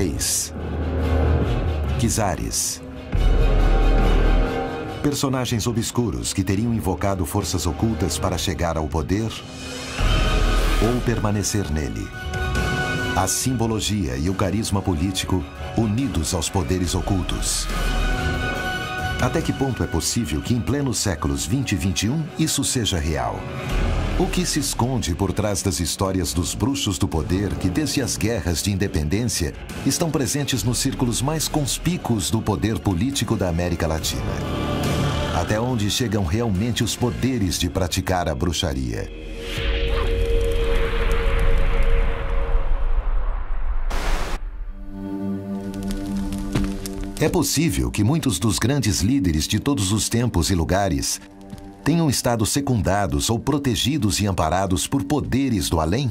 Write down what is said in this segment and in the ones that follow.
Reis. Czares. Personagens obscuros que teriam invocado forças ocultas para chegar ao poder ou permanecer nele. A simbologia e o carisma político unidos aos poderes ocultos. Até que ponto é possível que em plenos séculos 20 e 21 isso seja real? O que se esconde por trás das histórias dos bruxos do poder que, desde as guerras de independência, estão presentes nos círculos mais conspícuos do poder político da América Latina? Até onde chegam realmente os poderes de praticar a bruxaria? É possível que muitos dos grandes líderes de todos os tempos e lugares tenham estado secundados ou protegidos e amparados por poderes do além?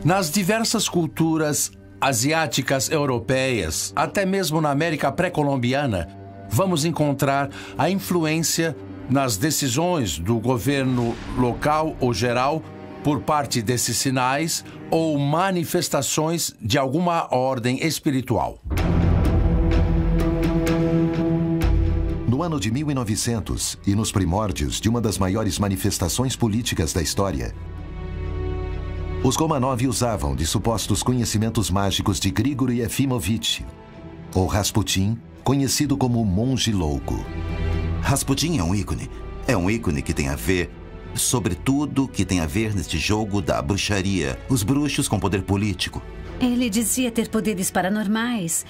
Nas diversas culturas asiáticas, europeias, até mesmo na América pré-colombiana, vamos encontrar a influência nas decisões do governo local ou geral por parte desses sinais ou manifestações de alguma ordem espiritual. No ano de 1900 e nos primórdios de uma das maiores manifestações políticas da história, os Romanov usavam de supostos conhecimentos mágicos de Grigori Efimovich, ou Rasputin, conhecido como o Monge Louco. Rasputin é um ícone. É um ícone que tem a ver, sobretudo, que tem a ver neste jogo da bruxaria, os bruxos com poder político. Ele dizia ter poderes paranormais.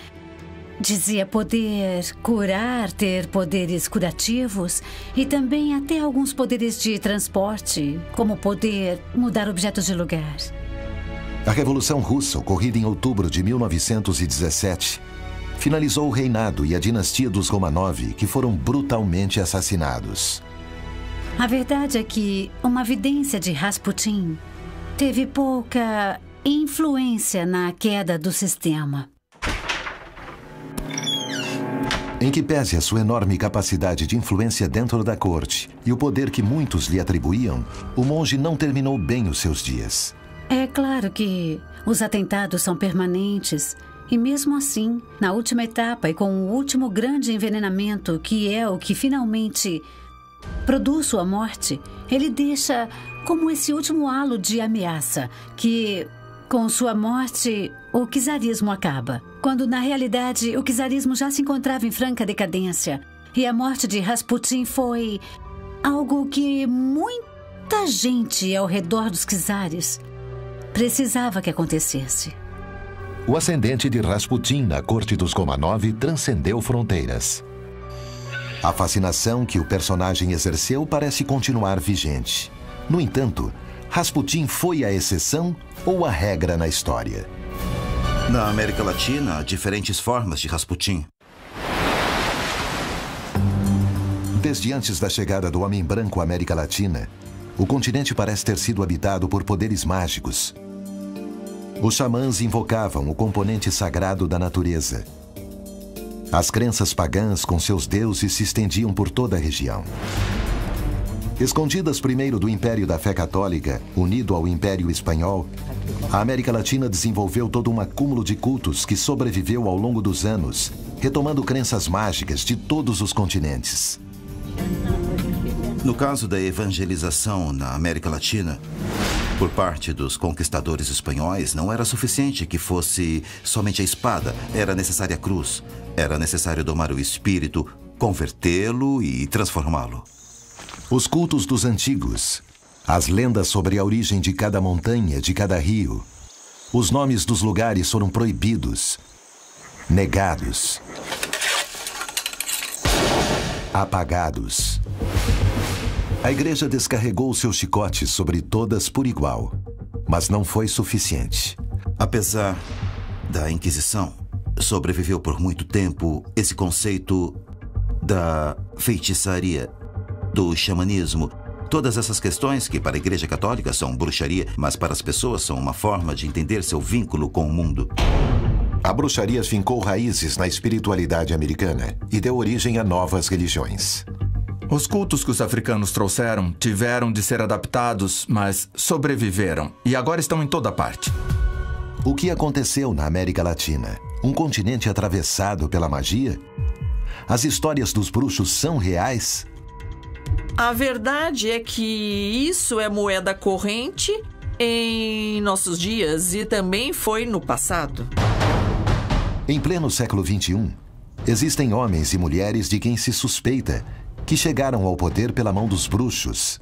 Dizia poder curar, ter poderes curativos e também até alguns poderes de transporte, como poder mudar objetos de lugar. A Revolução Russa, ocorrida em outubro de 1917, finalizou o reinado e a dinastia dos Romanov, que foram brutalmente assassinados. A verdade é que uma vidência de Rasputin teve pouca influência na queda do sistema. Em que pese a sua enorme capacidade de influência dentro da corte e o poder que muitos lhe atribuíam, o monge não terminou bem os seus dias. É claro que os atentados são permanentes e mesmo assim, na última etapa e com o último grande envenenamento, que é o que finalmente produz sua morte, ele deixa como esse último halo de ameaça que, com sua morte, o czarismo acaba. Quando, na realidade, o czarismo já se encontrava em franca decadência. E a morte de Rasputin foi algo que muita gente ao redor dos czares precisava que acontecesse. O ascendente de Rasputin na corte dos Romanov transcendeu fronteiras. A fascinação que o personagem exerceu parece continuar vigente. No entanto, Rasputin foi a exceção ou a regra na história? Na América Latina, há diferentes formas de Rasputin. Desde antes da chegada do homem branco à América Latina, o continente parece ter sido habitado por poderes mágicos. Os xamãs invocavam o componente sagrado da natureza. As crenças pagãs com seus deuses se estendiam por toda a região. Escondidas primeiro do Império da Fé Católica, unido ao Império Espanhol, a América Latina desenvolveu todo um acúmulo de cultos que sobreviveu ao longo dos anos, retomando crenças mágicas de todos os continentes. No caso da evangelização na América Latina, por parte dos conquistadores espanhóis, não era suficiente que fosse somente a espada, era necessária a cruz. Era necessário domar o espírito, convertê-lo e transformá-lo. Os cultos dos antigos, as lendas sobre a origem de cada montanha, de cada rio, os nomes dos lugares foram proibidos, negados, apagados. A igreja descarregou seus chicotes sobre todas por igual, mas não foi suficiente. Apesar da Inquisição, sobreviveu por muito tempo esse conceito da feitiçaria, do xamanismo. Todas essas questões que para a Igreja Católica são bruxaria, mas para as pessoas são uma forma de entender seu vínculo com o mundo. A bruxaria fincou raízes na espiritualidade americana e deu origem a novas religiões. Os cultos que os africanos trouxeram tiveram de ser adaptados, mas sobreviveram e agora estão em toda parte. O que aconteceu na América Latina? Um continente atravessado pela magia? As histórias dos bruxos são reais? A verdade é que isso é moeda corrente em nossos dias e também foi no passado. Em pleno século XXI, existem homens e mulheres de quem se suspeita que chegaram ao poder pela mão dos bruxos,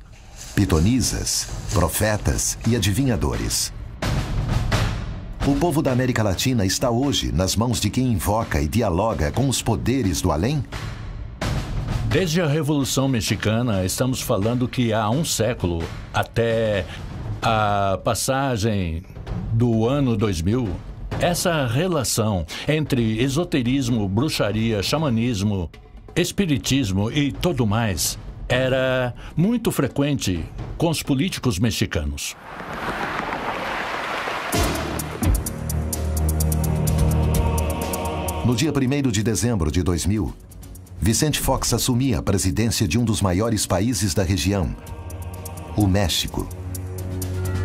pitonisas, profetas e adivinhadores. O povo da América Latina está hoje nas mãos de quem invoca e dialoga com os poderes do além? Desde a Revolução Mexicana, estamos falando que há um século, até a passagem do ano 2000, essa relação entre esoterismo, bruxaria, xamanismo, espiritismo e tudo mais era muito frequente com os políticos mexicanos. No dia 1º de dezembro de 2000, Vicente Fox assumia a presidência de um dos maiores países da região, o México.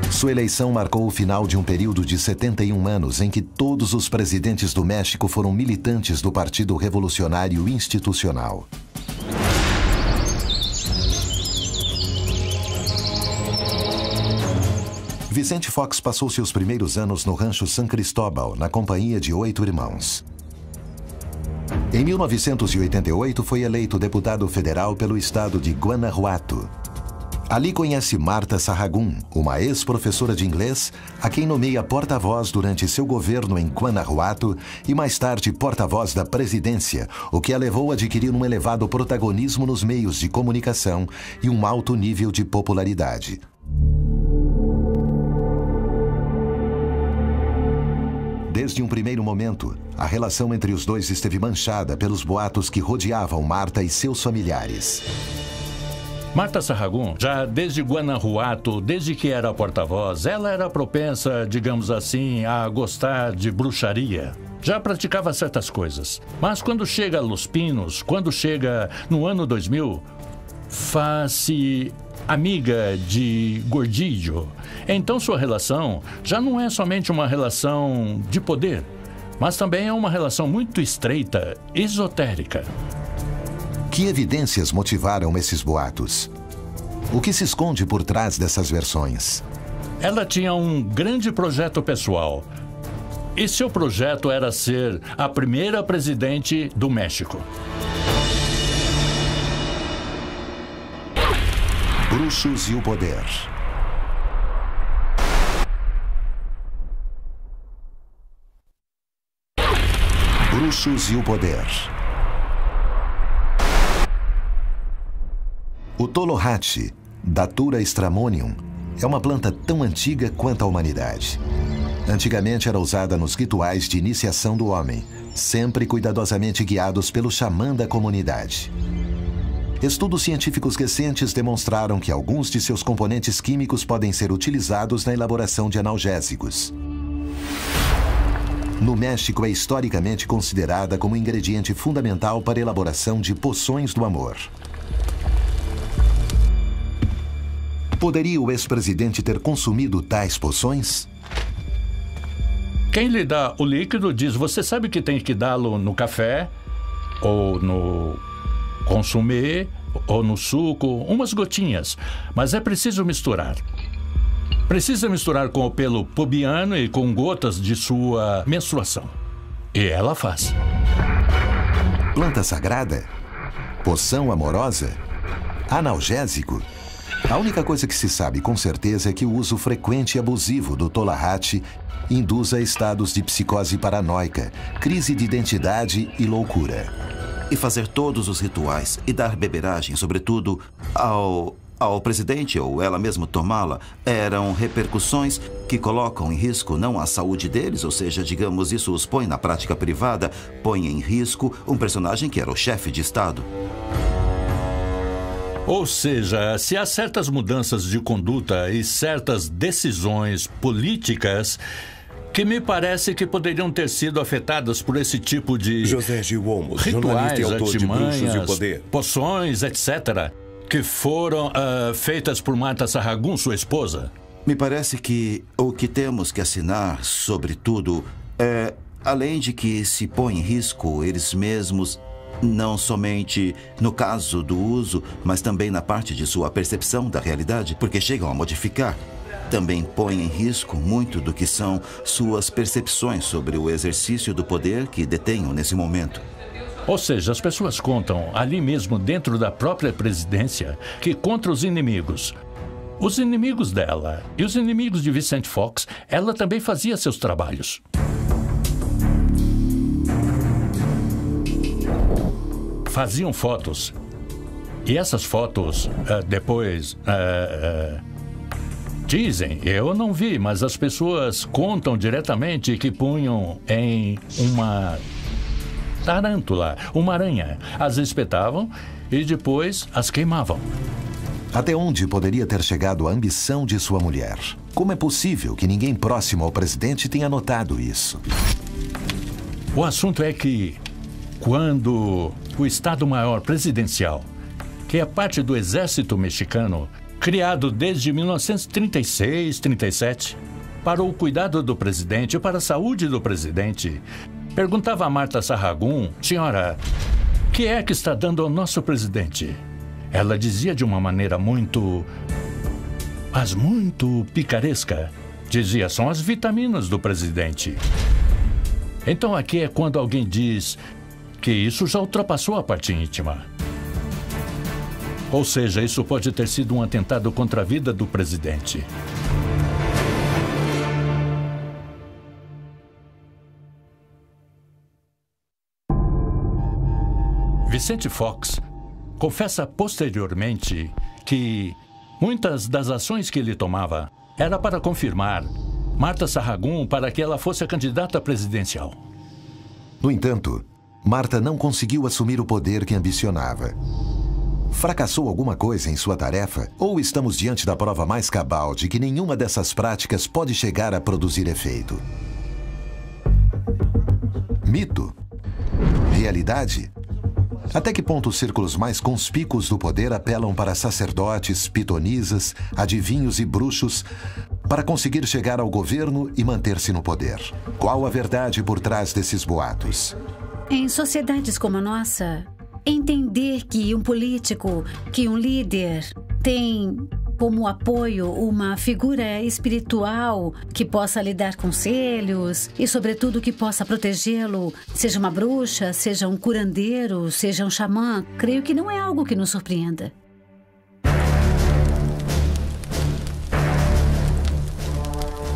Sua eleição marcou o final de um período de 71 anos em que todos os presidentes do México foram militantes do Partido Revolucionário Institucional. Vicente Fox passou seus primeiros anos no rancho San Cristóbal, na companhia de 8 irmãos. Em 1988, foi eleito deputado federal pelo estado de Guanajuato. Ali conhece Marta Sahagún, uma ex-professora de inglês, a quem nomeia porta-voz durante seu governo em Guanajuato e mais tarde porta-voz da presidência, o que a levou a adquirir um elevado protagonismo nos meios de comunicação e um alto nível de popularidade. Desde um primeiro momento, a relação entre os dois esteve manchada pelos boatos que rodeavam Marta e seus familiares. Marta Sahagún, já desde Guanajuato, desde que era porta-voz, ela era propensa, digamos assim, a gostar de bruxaria. Já praticava certas coisas. Mas quando chega a Los Pinos, quando chega no ano 2000, faz-se amiga de Gordillo. Então sua relação já não é somente uma relação de poder, mas também é uma relação muito estreita, esotérica. Que evidências motivaram esses boatos? O que se esconde por trás dessas versões? Ela tinha um grande projeto pessoal. E seu projeto era ser a primeira presidente do México. Bruxos e o poder. Bruxos e o poder. O Tolohatche, Datura stramonium, é uma planta tão antiga quanto a humanidade. Antigamente era usada nos rituais de iniciação do homem, sempre cuidadosamente guiados pelo xamã da comunidade. Estudos científicos recentes demonstraram que alguns de seus componentes químicos podem ser utilizados na elaboração de analgésicos. No México, é historicamente considerada como ingrediente fundamental para a elaboração de poções do amor. Poderia o ex-presidente ter consumido tais poções? Quem lhe dá o líquido diz, você sabe que tem que dá-lo no café ou no consumê ou no suco, umas gotinhas, mas é preciso misturar. Precisa misturar com o pelo pubiano e com gotas de sua menstruação. E ela faz. Planta sagrada? Poção amorosa? Analgésico? A única coisa que se sabe com certeza é que o uso frequente e abusivo do Tolohatche induz a estados de psicose paranoica, crise de identidade e loucura. E fazer todos os rituais e dar beberagem, sobretudo ao presidente ou ela mesma tomá-la, eram repercussões que colocam em risco não a saúde deles, ou seja, digamos, isso os põe na prática privada, põe em risco um personagem que era o chefe de Estado. Ou seja, se há certas mudanças de conduta e certas decisões políticas que me parece que poderiam ter sido afetadas por esse tipo de José Gil Olmos, rituais, jornalista e autor de Bruxos e o Poder, poções, etc., que foram feitas por Marta Sahagún, sua esposa. Me parece que o que temos que assinar, sobretudo, é Além de que se põe em risco eles mesmos, não somente no caso do uso, mas também na parte de sua percepção da realidade, porque chegam a modificar. Também põe em risco muito do que são suas percepções sobre o exercício do poder que detenham nesse momento. Ou seja, as pessoas contam ali mesmo dentro da própria presidência que contra os inimigos dela e os inimigos de Vicente Fox, ela também fazia seus trabalhos. Faziam fotos. E essas fotos, depois, dizem, eu não vi, mas as pessoas contam diretamente que punham em uma tarântula, uma aranha. As espetavam e depois as queimavam. Até onde poderia ter chegado a ambição de sua mulher? Como é possível que ninguém próximo ao presidente tenha notado isso? O assunto é que, quando o Estado-Maior Presidencial, que é parte do Exército Mexicano, criado desde 1936, 37, para o cuidado do presidente e para a saúde do presidente, perguntava a Marta Sahagún, senhora, o que é que está dando ao nosso presidente? Ela dizia de uma maneira muito picaresca. Dizia, são as vitaminas do presidente. Então aqui é quando alguém diz que isso já ultrapassou a parte íntima. Ou seja, isso pode ter sido um atentado contra a vida do presidente. Vicente Fox confessa posteriormente que muitas das ações que ele tomava era para confirmar Marta Sahagún para que ela fosse a candidata presidencial. No entanto, Marta não conseguiu assumir o poder que ambicionava. Fracassou alguma coisa em sua tarefa? Ou estamos diante da prova mais cabal de que nenhuma dessas práticas pode chegar a produzir efeito? Mito? Realidade? Até que ponto os círculos mais conspícuos do poder apelam para sacerdotes, pitonisas, adivinhos e bruxos para conseguir chegar ao governo e manter-se no poder? Qual a verdade por trás desses boatos? Em sociedades como a nossa, entender que um político, que um líder tem como apoio uma figura espiritual que possa lhe dar conselhos e, sobretudo, que possa protegê-lo, seja uma bruxa, seja um curandeiro, seja um xamã, creio que não é algo que nos surpreenda.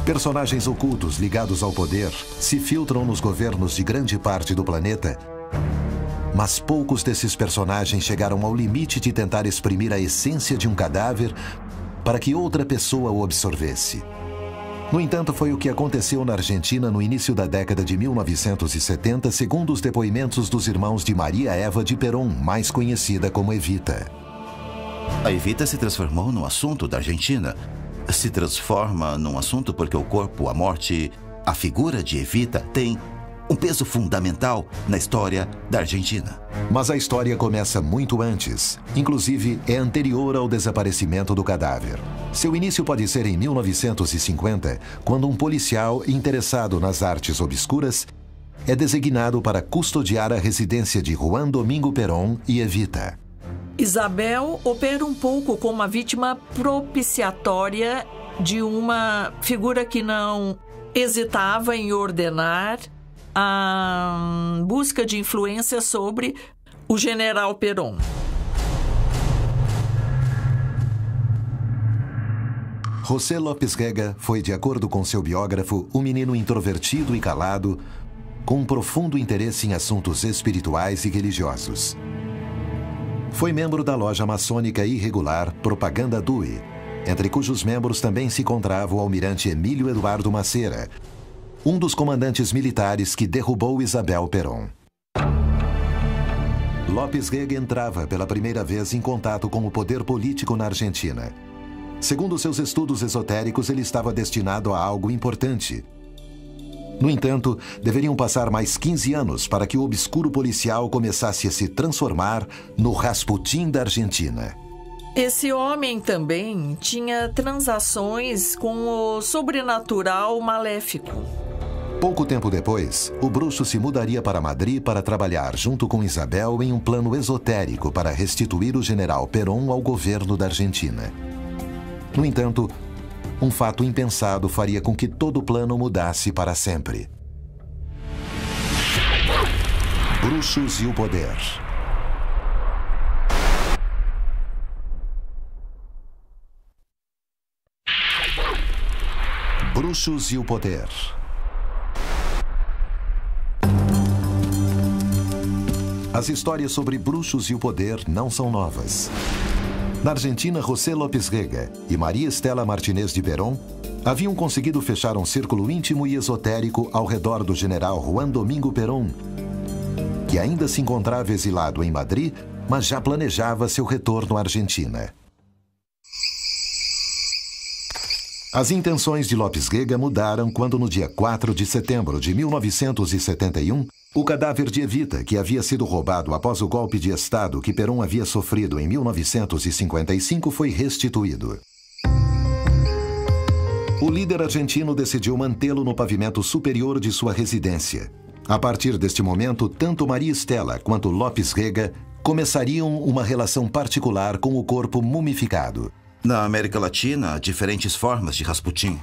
Personagens ocultos ligados ao poder se filtram nos governos de grande parte do planeta, mas poucos desses personagens chegaram ao limite de tentar exprimir a essência de um cadáver para que outra pessoa o absorvesse. No entanto, foi o que aconteceu na Argentina no início da década de 1970, segundo os depoimentos dos irmãos de Maria Eva de Perón, mais conhecida como Evita. A Evita se transformou num assunto da Argentina. Se transforma num assunto porque o corpo, a morte, a figura de Evita tem um peso fundamental na história da Argentina. Mas a história começa muito antes. Inclusive, é anterior ao desaparecimento do cadáver. Seu início pode ser em 1950, quando um policial interessado nas artes obscuras é designado para custodiar a residência de Juan Domingo Perón e Evita. Isabel opera um pouco como uma vítima propiciatória de uma figura que não hesitava em ordenar a busca de influência sobre o general Perón. José López Rega foi, de acordo com seu biógrafo, um menino introvertido e calado, com um profundo interesse em assuntos espirituais e religiosos. Foi membro da loja maçônica irregular Propaganda Dui, entre cujos membros também se encontrava o almirante Emílio Eduardo Maceira, um dos comandantes militares que derrubou Isabel Perón. López Rega entrava pela primeira vez em contato com o poder político na Argentina. Segundo seus estudos esotéricos, ele estava destinado a algo importante. No entanto, deveriam passar mais 15 anos para que o obscuro policial começasse a se transformar no Rasputin da Argentina. Esse homem também tinha transações com o sobrenatural maléfico. Pouco tempo depois, o bruxo se mudaria para Madrid para trabalhar junto com Isabel em um plano esotérico para restituir o general Perón ao governo da Argentina. No entanto, um fato impensado faria com que todo o plano mudasse para sempre. Bruxos e o poder. Bruxos e o poder. As histórias sobre bruxos e o poder não são novas. Na Argentina, José López Rega e Maria Estela Martínez de Perón haviam conseguido fechar um círculo íntimo e esotérico ao redor do general Juan Domingo Perón, que ainda se encontrava exilado em Madrid, mas já planejava seu retorno à Argentina. As intenções de López Rega mudaram quando, no dia 4 de setembro de 1971, o cadáver de Evita, que havia sido roubado após o golpe de Estado que Perón havia sofrido em 1955, foi restituído. O líder argentino decidiu mantê-lo no pavimento superior de sua residência. A partir deste momento, tanto Maria Estela quanto López Rega começariam uma relação particular com o corpo mumificado. Na América Latina, há diferentes formas de Rasputin.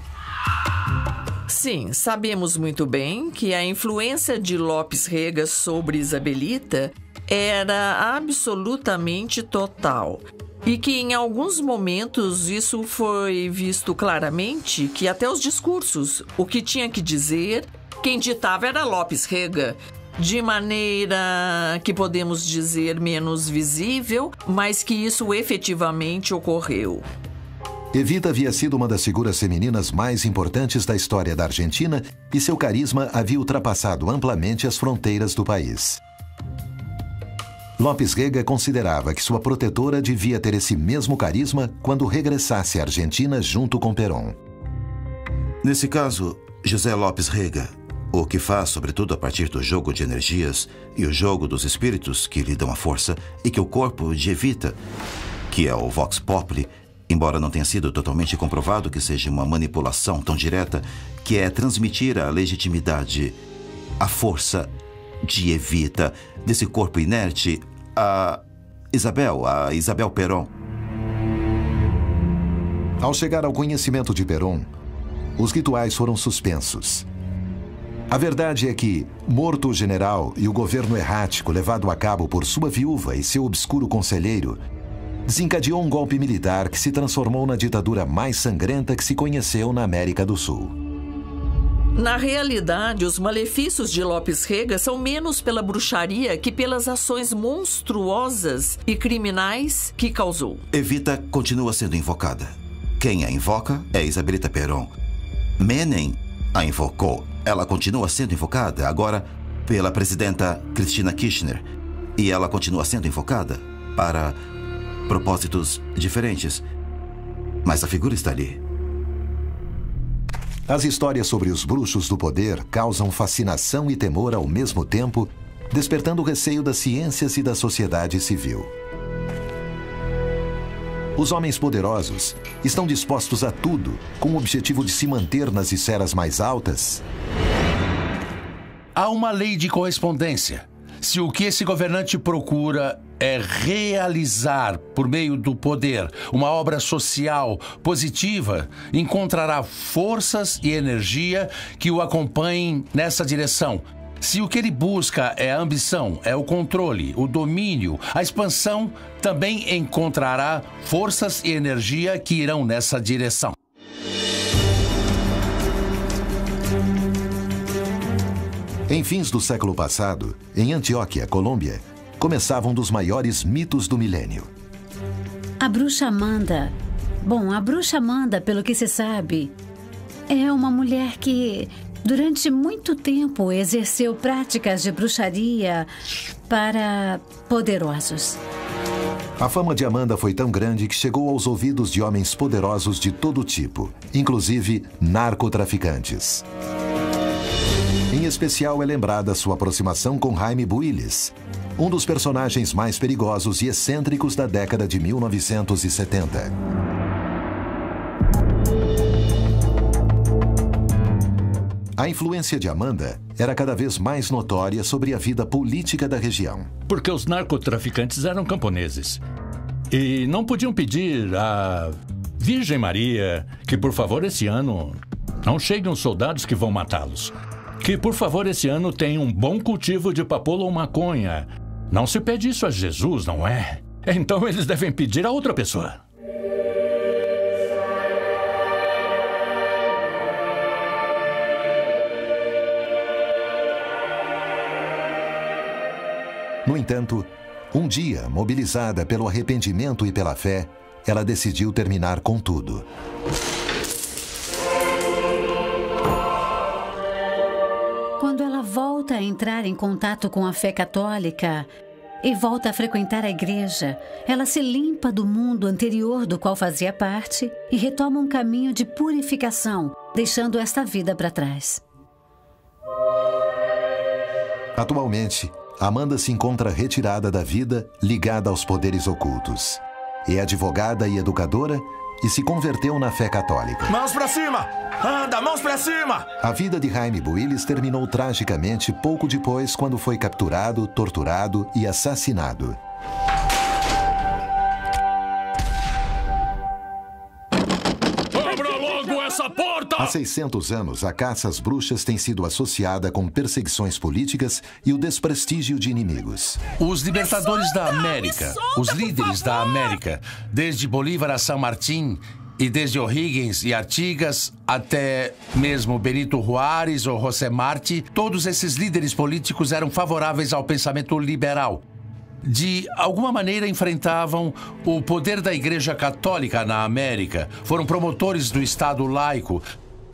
Sim, sabemos muito bem que a influência de López Rega sobre Isabelita era absolutamente total. E que em alguns momentos isso foi visto claramente, que até os discursos, o que tinha que dizer, quem ditava era López Rega. De maneira que podemos dizer menos visível, mas que isso efetivamente ocorreu. Evita havia sido uma das figuras femininas mais importantes da história da Argentina e seu carisma havia ultrapassado amplamente as fronteiras do país. López Rega considerava que sua protetora devia ter esse mesmo carisma quando regressasse à Argentina junto com Perón. Nesse caso, José López Rega, o que faz, sobretudo a partir do jogo de energias e o jogo dos espíritos que lhe dão a força, e que o corpo de Evita, que é o Vox Populi, embora não tenha sido totalmente comprovado que seja uma manipulação tão direta, que é transmitir a legitimidade, a força de Evita, desse corpo inerte, a Isabel Perón. Ao chegar ao conhecimento de Perón, os rituais foram suspensos. A verdade é que, morto o general e o governo errático levado a cabo por sua viúva e seu obscuro conselheiro, desencadeou um golpe militar que se transformou na ditadura mais sangrenta que se conheceu na América do Sul. Na realidade, os malefícios de López Rega são menos pela bruxaria que pelas ações monstruosas e criminais que causou. Evita continua sendo invocada. Quem a invoca é Isabelita Perón. Menem a invocou. Ela continua sendo invocada agora pela presidenta Cristina Kirchner. E ela continua sendo invocada para propósitos diferentes. Mas a figura está ali. As histórias sobre os bruxos do poder causam fascinação e temor ao mesmo tempo, despertando o receio das ciências e da sociedade civil. Os homens poderosos estão dispostos a tudo com o objetivo de se manter nas esferas mais altas. Há uma lei de correspondência. Se o que esse governante procura é realizar, por meio do poder, uma obra social positiva, encontrará forças e energia que o acompanhem nessa direção. Se o que ele busca é a ambição, é o controle, o domínio, a expansão, também encontrará forças e energia que irão nessa direção. Em fins do século passado, em Antioquia, Colômbia, começava um dos maiores mitos do milênio. A bruxa Amanda. Bom, a bruxa Amanda, pelo que se sabe, é uma mulher que, durante muito tempo, exerceu práticas de bruxaria para poderosos. A fama de Amanda foi tão grande que chegou aos ouvidos de homens poderosos de todo tipo, inclusive narcotraficantes. Em especial é lembrada sua aproximação com Jaime Builes, um dos personagens mais perigosos e excêntricos da década de 1970. A influência de Amanda era cada vez mais notória sobre a vida política da região. Porque os narcotraficantes eram camponeses. E não podiam pedir à Virgem Maria que, por favor, esse ano não cheguem os soldados que vão matá-los. Que, por favor, esse ano tenha um bom cultivo de papoula ou maconha. Não se pede isso a Jesus, não é? Então eles devem pedir a outra pessoa. No entanto, um dia, mobilizada pelo arrependimento e pela fé, ela decidiu terminar com tudo. Quando ela volta a entrar em contato com a fé católica e volta a frequentar a igreja, ela se limpa do mundo anterior do qual fazia parte e retoma um caminho de purificação, deixando esta vida para trás. Atualmente, Amanda se encontra retirada da vida, ligada aos poderes ocultos. É advogada e educadora e se converteu na fé católica. Mãos pra cima! Anda, mãos pra cima! A vida de Jaime Builes terminou tragicamente pouco depois, quando foi capturado, torturado e assassinado. Abra logo essa porta! Há 600 anos, a caça às bruxas tem sido associada com perseguições políticas e o desprestígio de inimigos. Os libertadores da América, os líderes da América, desde Bolívar a San Martín e desde O'Higgins e Artigas até mesmo Benito Juárez ou José Martí, todos esses líderes políticos eram favoráveis ao pensamento liberal. De alguma maneira enfrentavam o poder da Igreja Católica na América, foram promotores do Estado laico,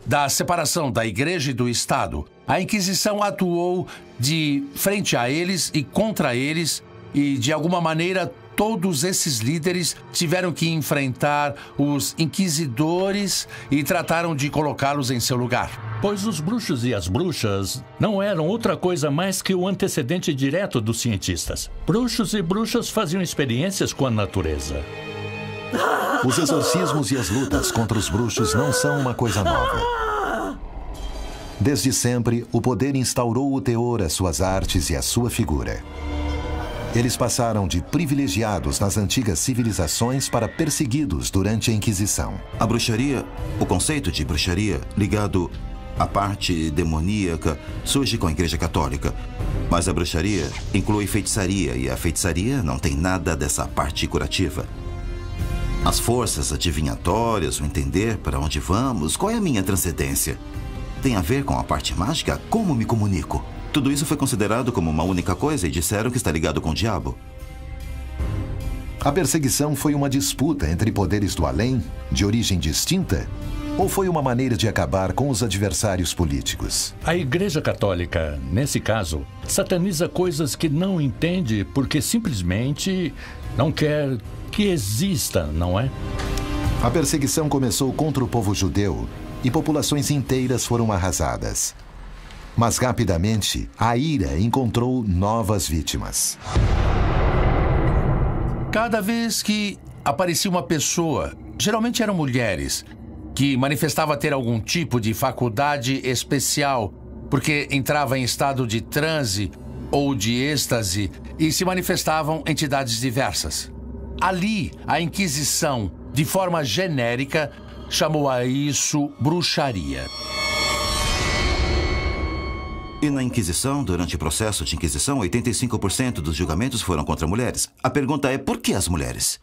da separação da Igreja e do Estado. A Inquisição atuou de frente a eles e contra eles, e de alguma maneira todos esses líderes tiveram que enfrentar os inquisidores e trataram de colocá-los em seu lugar. Pois os bruxos e as bruxas não eram outra coisa mais que o antecedente direto dos cientistas. Bruxos e bruxas faziam experiências com a natureza. Os exorcismos e as lutas contra os bruxos não são uma coisa nova. Desde sempre, o poder instaurou o teor às suas artes e à sua figura. Eles passaram de privilegiados nas antigas civilizações para perseguidos durante a Inquisição. A bruxaria, o conceito de bruxaria ligado à parte demoníaca, surge com a Igreja Católica. Mas a bruxaria inclui feitiçaria e a feitiçaria não tem nada dessa parte curativa. As forças adivinhatórias, o entender para onde vamos, qual é a minha transcendência? Tem a ver com a parte mágica? Como me comunico? Tudo isso foi considerado como uma única coisa e disseram que está ligado com o diabo. A perseguição foi uma disputa entre poderes do além, de origem distinta, ou foi uma maneira de acabar com os adversários políticos? A Igreja Católica, nesse caso, sataniza coisas que não entende porque simplesmente não quer que exista, não é? A perseguição começou contra o povo judeu e populações inteiras foram arrasadas. Mas rapidamente, a ira encontrou novas vítimas. Cada vez que aparecia uma pessoa, geralmente eram mulheres, que manifestava ter algum tipo de faculdade especial, porque entrava em estado de transe ou de êxtase e se manifestavam entidades diversas. Ali, a Inquisição, de forma genérica, chamou a isso bruxaria. E na Inquisição, durante o processo de Inquisição, 85% dos julgamentos foram contra mulheres. A pergunta é, por que as mulheres?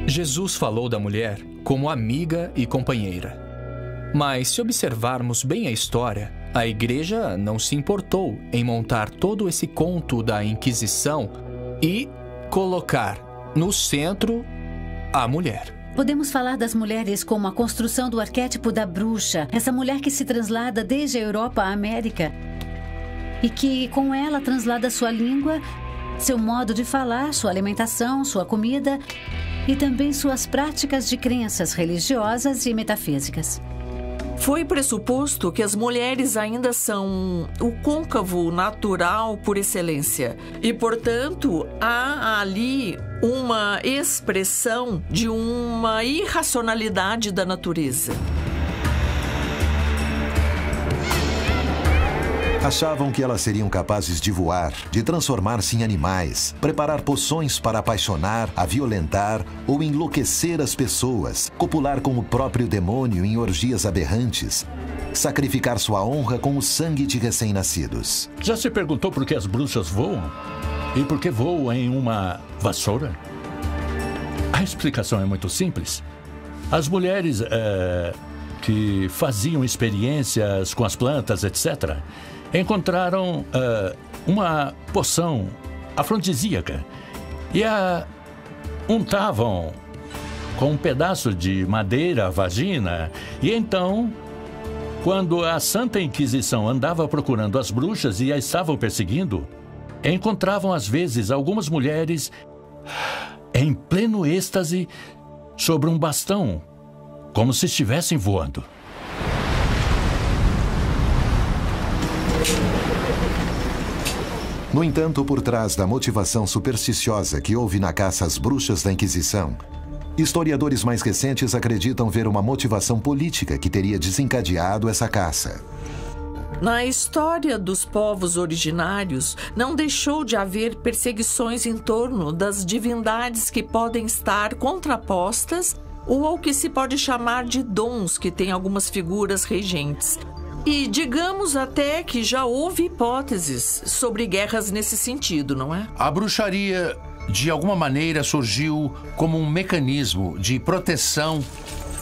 Jesus falou da mulher como amiga e companheira. Mas se observarmos bem a história, a Igreja não se importou em montar todo esse conto da Inquisição e colocar no centro a mulher. Podemos falar das mulheres como a construção do arquétipo da bruxa, essa mulher que se translada desde a Europa à América e que, com ela, translada sua língua, seu modo de falar, sua alimentação, sua comida e também suas práticas de crenças religiosas e metafísicas. foi pressuposto que as mulheres ainda são o côncavo natural por excelência. E, portanto, há ali uma expressão de uma irracionalidade da natureza. Achavam que elas seriam capazes de voar, de transformar-se em animais, preparar poções para apaixonar, a violentar ou enlouquecer as pessoas, copular com o próprio demônio em orgias aberrantes, sacrificar sua honra com o sangue de recém-nascidos. Já se perguntou por que as bruxas voam? E por que voam em uma vassoura? A explicação é muito simples. As mulheres que faziam experiências com as plantas, etc., encontraram uma poção afrodisíaca e a untavam com um pedaço de madeira a vagina. E então, quando a Santa Inquisição andava procurando as bruxas e as estavam perseguindo, encontravam às vezes algumas mulheres em pleno êxtase sobre um bastão, como se estivessem voando. No entanto, por trás da motivação supersticiosa que houve na caça às bruxas da Inquisição, historiadores mais recentes acreditam ver uma motivação política que teria desencadeado essa caça. Na história dos povos originários, não deixou de haver perseguições em torno das divindades que podem estar contrapostas ou ao que se pode chamar de dons, que tem algumas figuras regentes. E digamos até que já houve hipóteses sobre guerras nesse sentido, não é? A bruxaria, de alguma maneira, surgiu como um mecanismo de proteção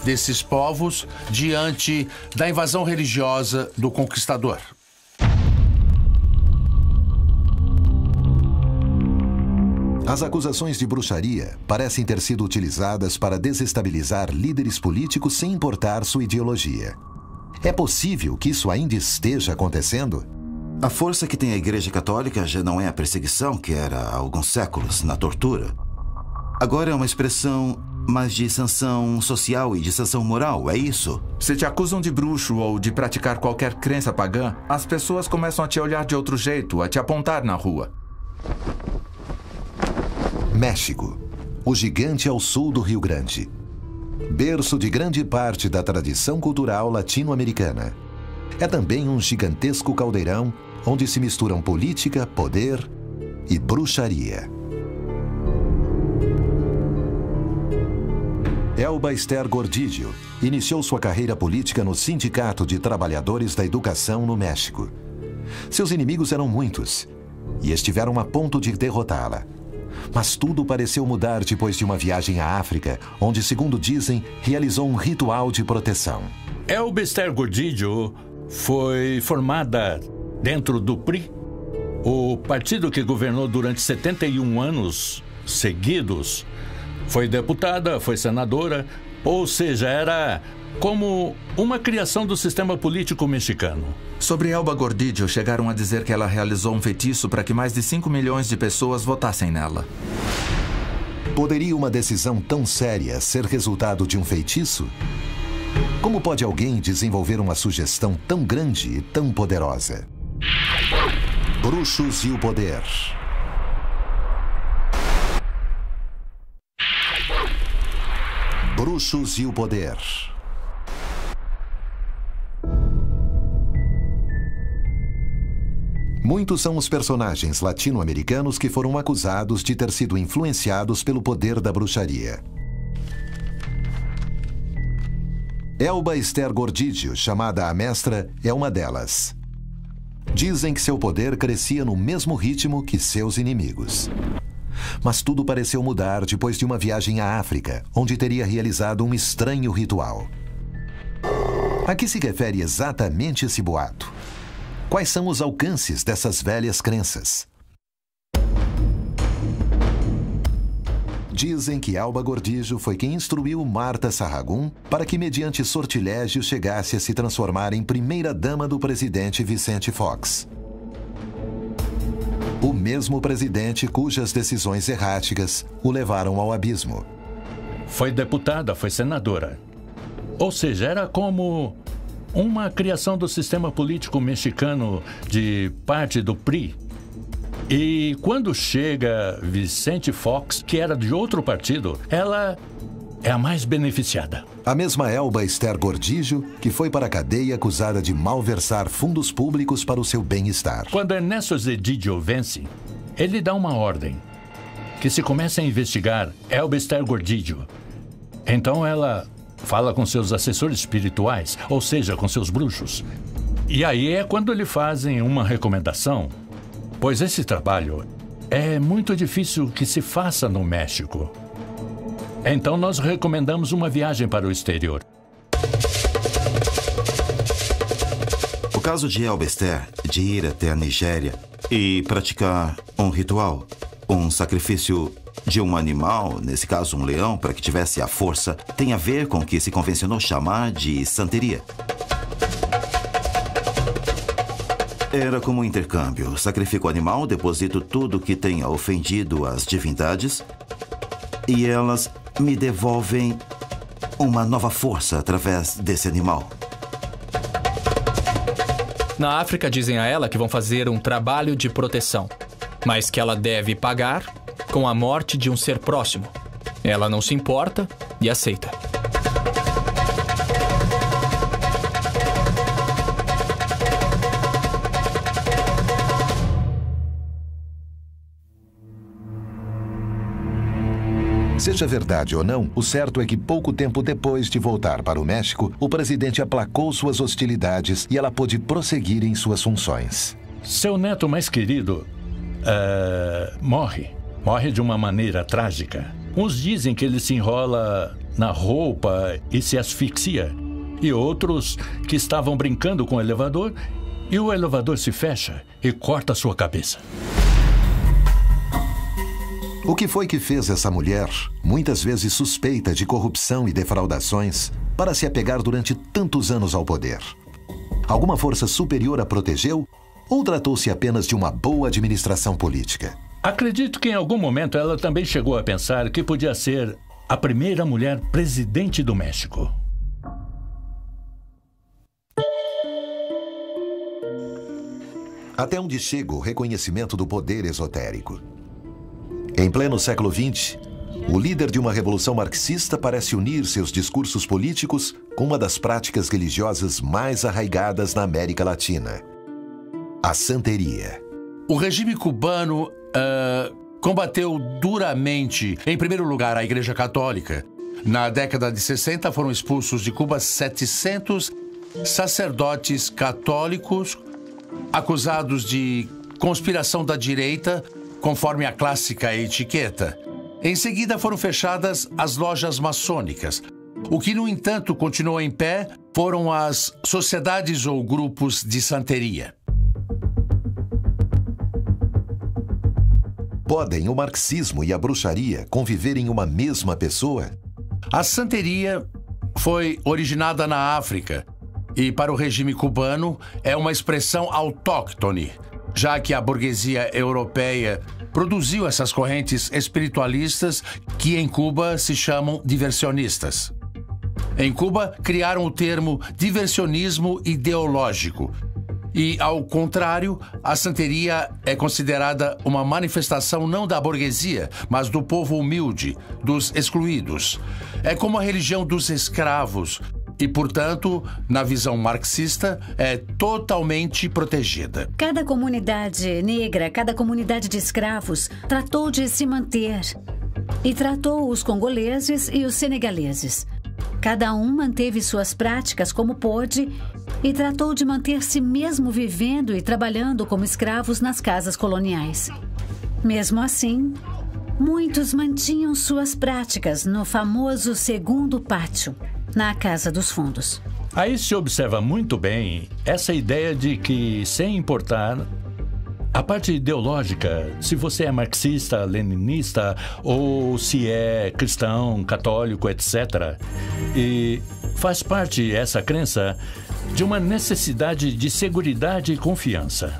desses povos diante da invasão religiosa do conquistador. As acusações de bruxaria parecem ter sido utilizadas para desestabilizar líderes políticos sem importar sua ideologia. É possível que isso ainda esteja acontecendo? A força que tem a Igreja Católica já não é a perseguição que era há alguns séculos, na tortura. Agora é uma expressão mais de sanção social e de sanção moral, é isso? Se te acusam de bruxo ou de praticar qualquer crença pagã, as pessoas começam a te olhar de outro jeito, a te apontar na rua. México, o gigante ao sul do Rio Grande. Berço de grande parte da tradição cultural latino-americana. É também um gigantesco caldeirão onde se misturam política, poder e bruxaria. Elba Ester Gordillo iniciou sua carreira política no Sindicato de Trabalhadores da Educação no México. Seus inimigos eram muitos e estiveram a ponto de derrotá-la. Mas tudo pareceu mudar depois de uma viagem à África, onde, segundo dizem, realizou um ritual de proteção. Elba Ester Gordillo foi formada dentro do PRI, o partido que governou durante 71 anos seguidos. Foi deputada, foi senadora, ou seja, era como uma criação do sistema político mexicano. Sobre Elba Gordillo, chegaram a dizer que ela realizou um feitiço para que mais de 5 milhões de pessoas votassem nela. Poderia uma decisão tão séria ser resultado de um feitiço? Como pode alguém desenvolver uma sugestão tão grande e tão poderosa? Bruxos e o poder. Bruxos e o poder. Muitos são os personagens latino-americanos que foram acusados de ter sido influenciados pelo poder da bruxaria. Elba Ester Gordillo, chamada a Mestra, é uma delas. Dizem que seu poder crescia no mesmo ritmo que seus inimigos. Mas tudo pareceu mudar depois de uma viagem à África, onde teria realizado um estranho ritual. A que se refere exatamente esse boato? Quais são os alcances dessas velhas crenças? Dizem que Elba Gordillo foi quem instruiu Marta Sahagún para que, mediante sortilégio, chegasse a se transformar em primeira-dama do presidente Vicente Fox. O mesmo presidente cujas decisões erráticas o levaram ao abismo. Foi deputada, foi senadora. Ou seja, era como uma criação do sistema político mexicano de parte do PRI. E quando chega Vicente Fox, que era de outro partido, ela é a mais beneficiada. A mesma Elba Esther Gordillo, que foi para a cadeia acusada de malversar fundos públicos para o seu bem-estar. Quando Ernesto Zedillo vence, ele dá uma ordem que se comece a investigar Elba Esther Gordillo. Então ela fala com seus assessores espirituais, ou seja, com seus bruxos. E aí é quando lhe fazem uma recomendação, pois esse trabalho é muito difícil que se faça no México. Então nós recomendamos uma viagem para o exterior. O caso de Elba Esther de ir até a Nigéria e praticar um ritual, um sacrifício de um animal, nesse caso um leão, para que tivesse a força, tem a ver com o que se convencionou chamar de santeria. Era como um intercâmbio. Sacrifico o animal, deposito tudo que tenha ofendido as divindades e elas me devolvem uma nova força através desse animal. Na África dizem a ela que vão fazer um trabalho de proteção, mas que ela deve pagar com a morte de um ser próximo. Ela não se importa e aceita. Seja verdade ou não, o certo é que pouco tempo depois de voltar para o México, o presidente aplacou suas hostilidades e ela pôde prosseguir em suas funções. Seu neto mais querido morre. Morre de uma maneira trágica. Uns dizem que ele se enrola na roupa e se asfixia. E outros que estavam brincando com o elevador e o elevador se fecha e corta sua cabeça. O que foi que fez essa mulher, muitas vezes suspeita de corrupção e defraudações, para se apegar durante tantos anos ao poder? Alguma força superior a protegeu ou tratou-se apenas de uma boa administração política? Acredito que em algum momento ela também chegou a pensar que podia ser a primeira mulher presidente do México. Até onde chega o reconhecimento do poder esotérico? Em pleno século XX, o líder de uma revolução marxista parece unir seus discursos políticos com uma das práticas religiosas mais arraigadas na América Latina: a santeria. O regime cubano combateu duramente, em primeiro lugar, a Igreja Católica. Na década de 60, foram expulsos de Cuba 700 sacerdotes católicos acusados de conspiração da direita, conforme a clássica etiqueta. Em seguida, foram fechadas as lojas maçônicas. O que, no entanto, continuou em pé foram as sociedades ou grupos de santeria. Podem o marxismo e a bruxaria conviver em uma mesma pessoa? A santeria foi originada na África e, para o regime cubano, é uma expressão autóctone, já que a burguesia europeia produziu essas correntes espiritualistas que em Cuba se chamam diversionistas. Em Cuba, criaram o termo diversionismo ideológico. E, ao contrário, a santeria é considerada uma manifestação não da burguesia, mas do povo humilde, dos excluídos. É como a religião dos escravos e, portanto, na visão marxista, é totalmente protegida. Cada comunidade negra, cada comunidade de escravos tratou de se manter e tratou os congoleses e os senegaleses. Cada um manteve suas práticas como pôde e tratou de manter-se mesmo vivendo e trabalhando como escravos nas casas coloniais. Mesmo assim, muitos mantinham suas práticas no famoso segundo pátio, na Casa dos Fundos. Aí se observa muito bem essa ideia de que, sem importar a parte ideológica, se você é marxista, leninista ou se é cristão, católico, etc., e faz parte essa crença de uma necessidade de seguridade e confiança.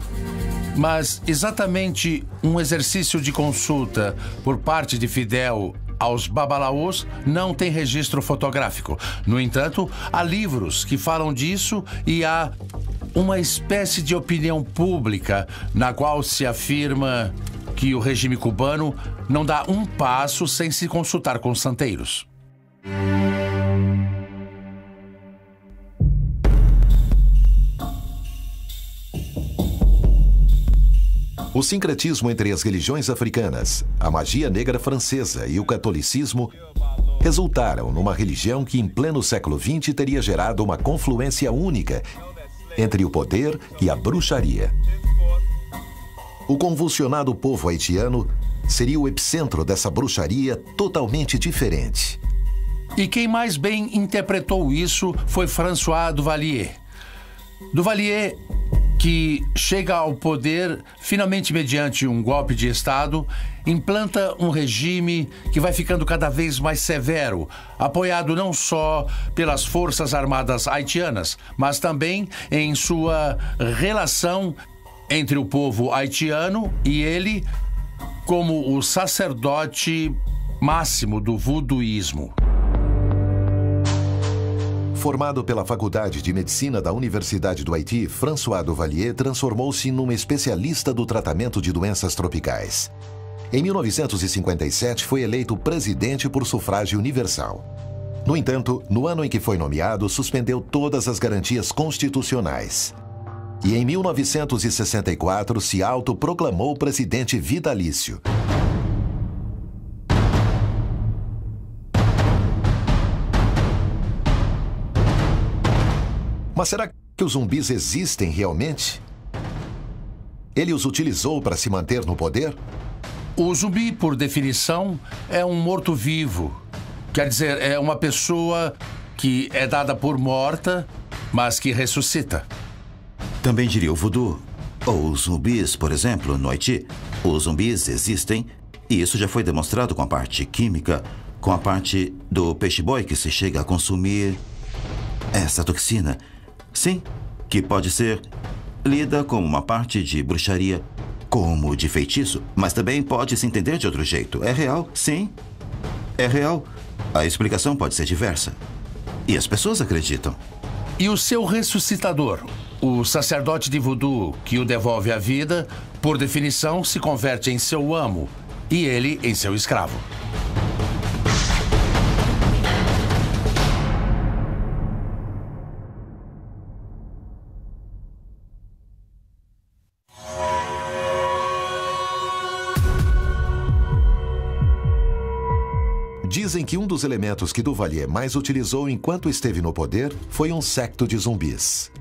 Mas exatamente um exercício de consulta por parte de Fidel aos babalaôs não tem registro fotográfico. No entanto, há livros que falam disso e há uma espécie de opinião pública na qual se afirma que o regime cubano não dá um passo sem se consultar com os santeiros. O sincretismo entre as religiões africanas, a magia negra francesa e o catolicismo resultaram numa religião que, em pleno século XX, teria gerado uma confluência única entre o poder e a bruxaria. O convulsionado povo haitiano seria o epicentro dessa bruxaria totalmente diferente. E quem mais bem interpretou isso foi François Duvalier. Duvalier, que chega ao poder finalmente mediante um golpe de Estado, implanta um regime que vai ficando cada vez mais severo, apoiado não só pelas Forças Armadas haitianas, mas também em sua relação entre o povo haitiano e ele como o sacerdote máximo do voodooísmo. Formado pela Faculdade de Medicina da Universidade do Haiti, François Duvalier transformou-se num especialista do tratamento de doenças tropicais. Em 1957, foi eleito presidente por sufrágio universal. No entanto, no ano em que foi nomeado, suspendeu todas as garantias constitucionais. E em 1964 se autoproclamou presidente vitalício. Mas será que os zumbis existem realmente? Ele os utilizou para se manter no poder? O zumbi, por definição, é um morto-vivo. Quer dizer, é uma pessoa que é dada por morta, mas que ressuscita. Também diria o voodoo. Ou os zumbis, por exemplo, no Haiti. Os zumbis existem e isso já foi demonstrado com a parte química, com a parte do peixe-boi que se chega a consumir essa toxina. Sim, que pode ser lida como uma parte de bruxaria, como de feitiço, mas também pode se entender de outro jeito. É real, sim, é real. A explicação pode ser diversa. E as pessoas acreditam. E o seu ressuscitador, o sacerdote de voodoo que o devolve à vida, por definição, se converte em seu amo e ele em seu escravo. Dizem que um dos elementos que Duvalier mais utilizou enquanto esteve no poder foi um séquito de zumbis.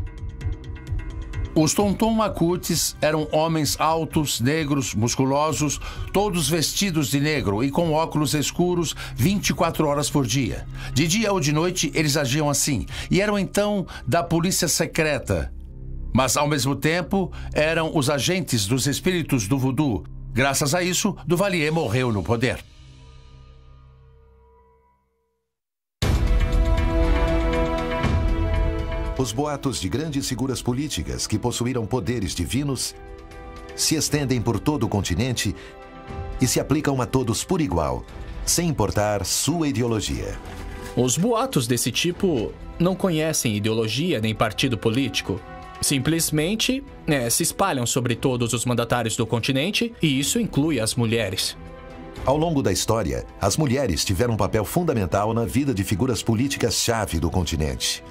Os Tonton Macoutes eram homens altos, negros, musculosos, todos vestidos de negro e com óculos escuros 24 horas por dia. De dia ou de noite, eles agiam assim e eram então da polícia secreta. Mas, ao mesmo tempo, eram os agentes dos espíritos do voodoo. Graças a isso, Duvalier morreu no poder. Os boatos de grandes figuras políticas que possuíram poderes divinos se estendem por todo o continente e se aplicam a todos por igual, sem importar sua ideologia. Os boatos desse tipo não conhecem ideologia nem partido político. Simplesmente se espalham sobre todos os mandatários do continente e isso inclui as mulheres. Ao longo da história, as mulheres tiveram um papel fundamental na vida de figuras políticas-chave do continente.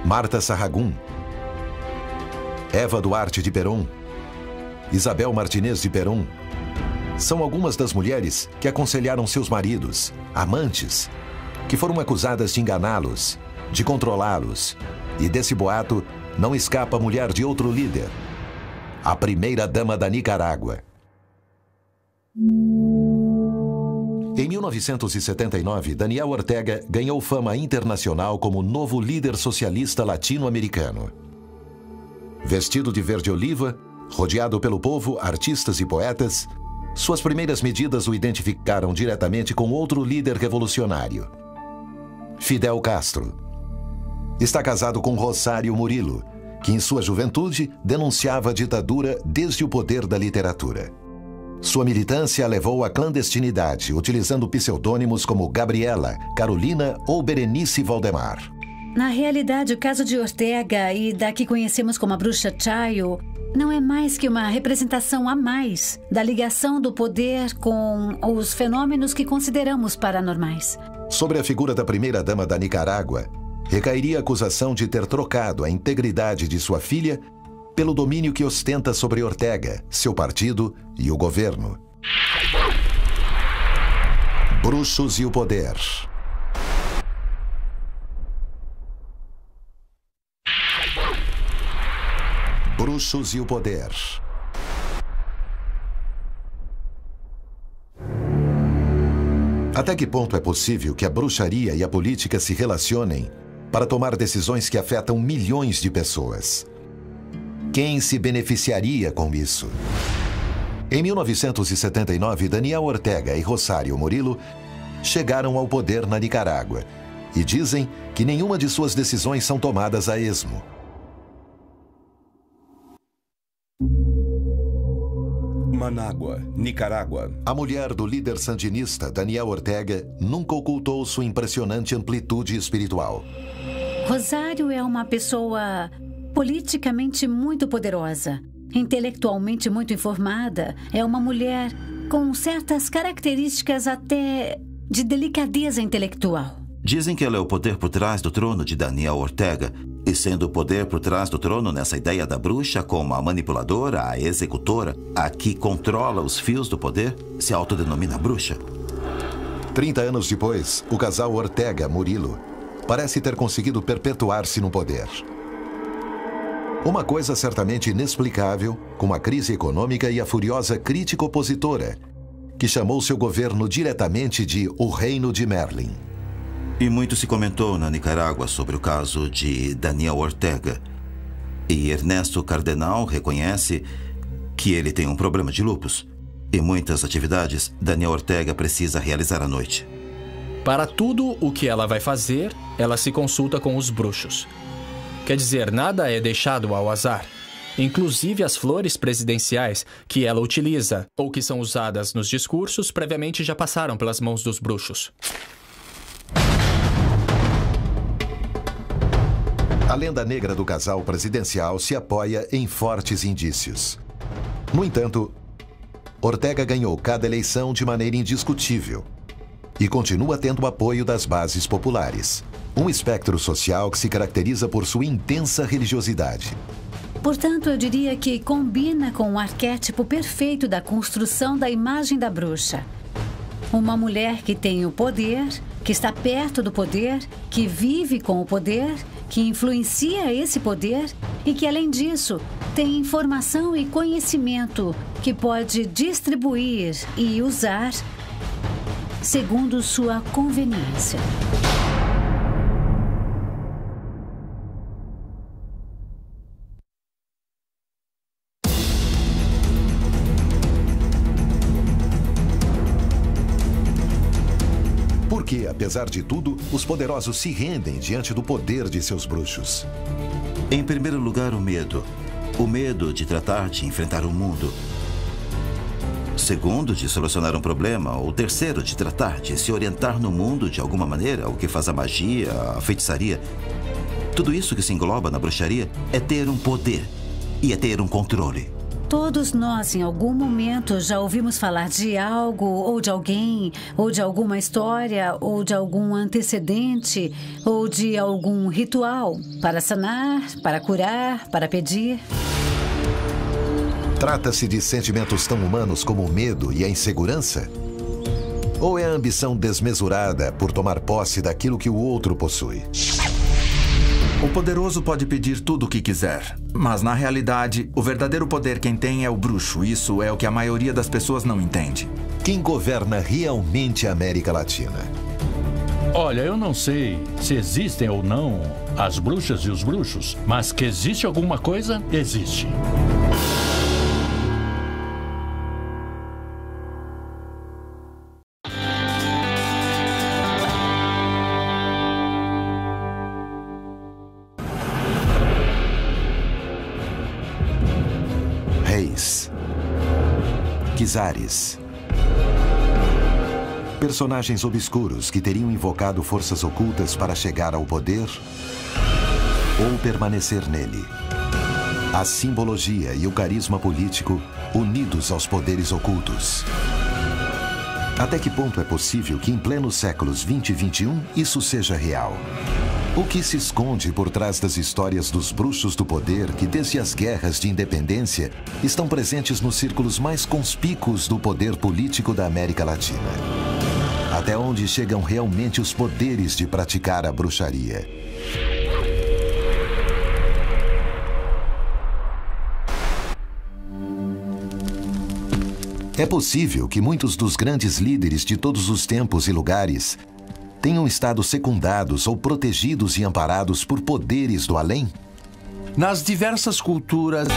Marta Sahagún, Eva Duarte de Perón, Isabel Martinez de Perón, são algumas das mulheres que aconselharam seus maridos, amantes, que foram acusadas de enganá-los, de controlá-los. E desse boato não escapa a mulher de outro líder, a primeira-dama da Nicarágua. Em 1979, Daniel Ortega ganhou fama internacional como novo líder socialista latino-americano. Vestido de verde-oliva, rodeado pelo povo, artistas e poetas, suas primeiras medidas o identificaram diretamente com outro líder revolucionário, Fidel Castro. Está casado com Rosário Murillo, que em sua juventude denunciava a ditadura desde o poder da literatura. Sua militância a levou à clandestinidade, utilizando pseudônimos como Gabriela, Carolina ou Berenice Valdemar. Na realidade, o caso de Ortega e da que conhecemos como a bruxa Chayo não é mais que uma representação a mais da ligação do poder com os fenômenos que consideramos paranormais. Sobre a figura da primeira-dama da Nicarágua, recairia a acusação de ter trocado a integridade de sua filha pelo domínio que ostenta sobre Ortega, seu partido e o governo. Bruxos e o poder. Bruxos e o poder. Até que ponto é possível que a bruxaria e a política se relacionem para tomar decisões que afetam milhões de pessoas? Quem se beneficiaria com isso? Em 1979, Daniel Ortega e Rosário Murillo chegaram ao poder na Nicarágua e dizem que nenhuma de suas decisões são tomadas a esmo. Manágua, Nicarágua. A mulher do líder sandinista, Daniel Ortega, nunca ocultou sua impressionante amplitude espiritual. Rosário é uma pessoa politicamente muito poderosa, intelectualmente muito informada. É uma mulher com certas características até de delicadeza intelectual. Dizem que ela é o poder por trás do trono de Daniel Ortega. E sendo o poder por trás do trono nessa ideia da bruxa como a manipuladora, a executora, a que controla os fios do poder, se autodenomina bruxa. 30 anos depois, o casal Ortega-Murillo parece ter conseguido perpetuar-se no poder. Uma coisa certamente inexplicável, com a crise econômica e a furiosa crítica opositora, que chamou seu governo diretamente de o Reino de Merlin. E muito se comentou na Nicarágua sobre o caso de Daniel Ortega. E Ernesto Cardenal reconhece que ele tem um problema de lúpus. E muitas atividades Daniel Ortega precisa realizar à noite. Para tudo o que ela vai fazer, ela se consulta com os bruxos. Quer dizer, nada é deixado ao azar. Inclusive as flores presidenciais que ela utiliza ou que são usadas nos discursos previamente já passaram pelas mãos dos bruxos. A lenda negra do casal presidencial se apoia em fortes indícios. No entanto, Ortega ganhou cada eleição de maneira indiscutível e continua tendo o apoio das bases populares. Um espectro social que se caracteriza por sua intensa religiosidade. Portanto, eu diria que combina com o arquétipo perfeito da construção da imagem da bruxa. Uma mulher que tem o poder, que está perto do poder, que vive com o poder, que influencia esse poder e que, além disso, tem informação e conhecimento que pode distribuir e usar segundo sua conveniência. Porque, apesar de tudo, os poderosos se rendem diante do poder de seus bruxos. Em primeiro lugar, o medo. O medo de tratar de enfrentar o mundo. Segundo, de solucionar um problema. O terceiro, de tratar de se orientar no mundo de alguma maneira, o que faz a magia, a feitiçaria. Tudo isso que se engloba na bruxaria é ter um poder e é ter um controle. Todos nós, em algum momento, já ouvimos falar de algo, ou de alguém, ou de alguma história, ou de algum antecedente, ou de algum ritual para sanar, para curar, para pedir. Trata-se de sentimentos tão humanos como o medo e a insegurança? Ou é a ambição desmesurada por tomar posse daquilo que o outro possui? O poderoso pode pedir tudo o que quiser, mas na realidade, o verdadeiro poder quem tem é o bruxo. Isso é o que a maioria das pessoas não entende. Quem governa realmente a América Latina? Olha, eu não sei se existem ou não as bruxas e os bruxos, mas que existe alguma coisa, existe. Czares. Personagens obscuros que teriam invocado forças ocultas para chegar ao poder ou permanecer nele. A simbologia e o carisma político unidos aos poderes ocultos. Até que ponto é possível que em plenos séculos 20 e 21 isso seja real? O que se esconde por trás das histórias dos bruxos do poder que, desde as guerras de independência, estão presentes nos círculos mais conspícuos do poder político da América Latina? Até onde chegam realmente os poderes de praticar a bruxaria? É possível que muitos dos grandes líderes de todos os tempos e lugares tenham estado secundados ou protegidos e amparados por poderes do além? Nas diversas culturas